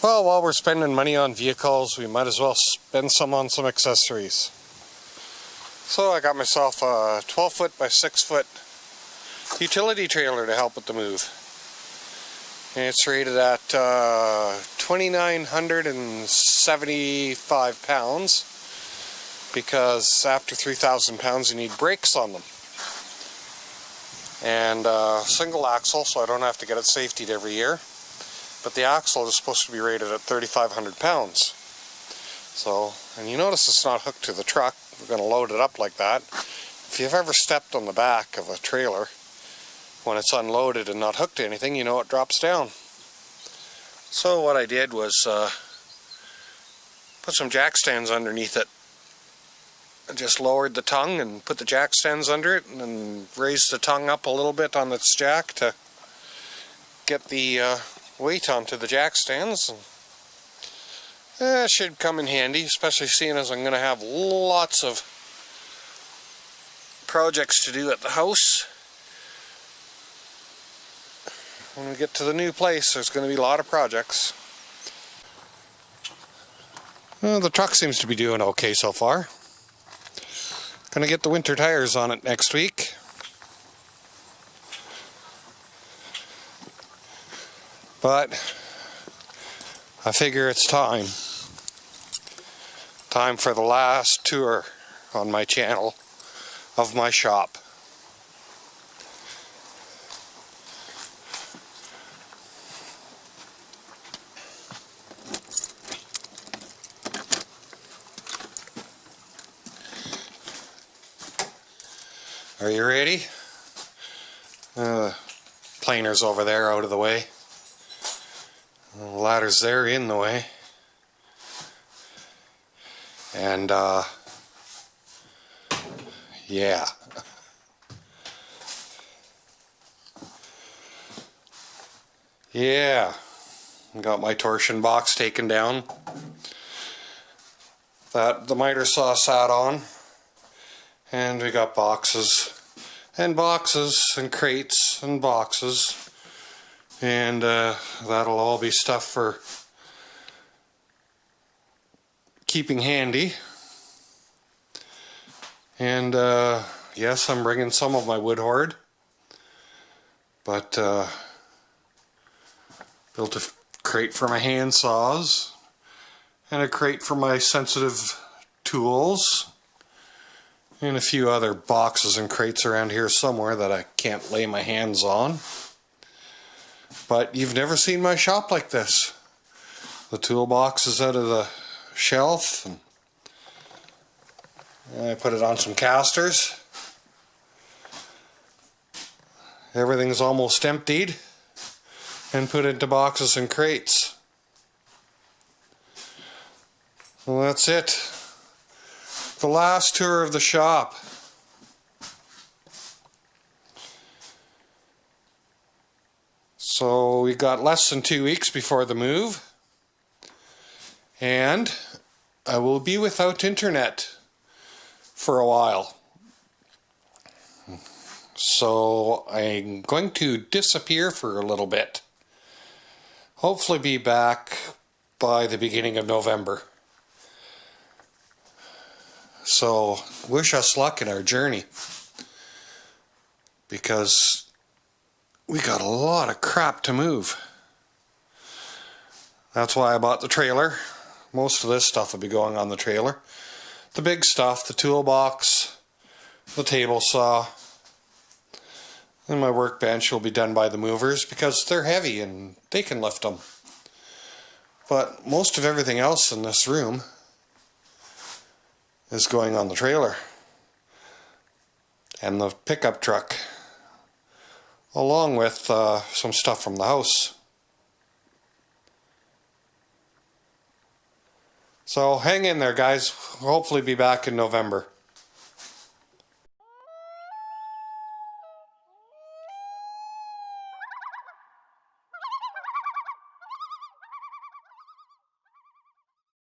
Well, while we're spending money on vehicles, we might as well spend some on some accessories. So I got myself a 12-foot by 6-foot utility trailer to help with the move. And it's rated at 2,975 pounds because after 3,000 pounds you need brakes on them. And single axle, so I don't have to get it safetied every year. But the axle is supposed to be rated at 3,500 pounds. So, and you notice it's not hooked to the truck. We're going to load it up like that. If you've ever stepped on the back of a trailer, when it's unloaded and not hooked to anything, you know it drops down. So what I did was put some jack stands underneath it. I just lowered the tongue and put the jack stands under it, and then raised the tongue up a little bit on its jack to get the weight onto the jack stands. And it should come in handy, especially seeing as I'm going to have lots of projects to do at the house. When we get to the new place, there's going to be a lot of projects. Well, the truck seems to be doing okay so far. Gonna get the winter tires on it next week. But I figure it's time. Time for the last tour on my channel of my shop. Are you ready? Planer's over there out of the way. The ladder's there in the way. And yeah. Yeah. Got my torsion box taken down. That the miter saw sat on. And we got boxes and boxes and crates and boxes. And that'll all be stuff for keeping handy. And yes, I'm bringing some of my wood hoard. But built a crate for my hand saws. And a crate for my sensitive tools. And a few other boxes and crates around here somewhere that I can't lay my hands on. But you've never seen my shop like this. The toolbox is out of the shelf, and I put it on some casters. Everything's almost emptied and put into boxes and crates. Well, that's it. The last tour of the shop. So we got less than 2 weeks before the move, and I will be without internet for a while. So I'm going to disappear for a little bit. Hopefully be back by the beginning of November. So wish us luck in our journey, because we got a lot of crap to move. That's why I bought the trailer. Most of this stuff will be going on the trailer. The big stuff, the toolbox, the table saw, and my workbench will be done by the movers because they're heavy and they can lift them. But most of everything else in this room is going on the trailer and the pickup truck, along with some stuff from the house. So hang in there, guys. We'll hopefully be back in November.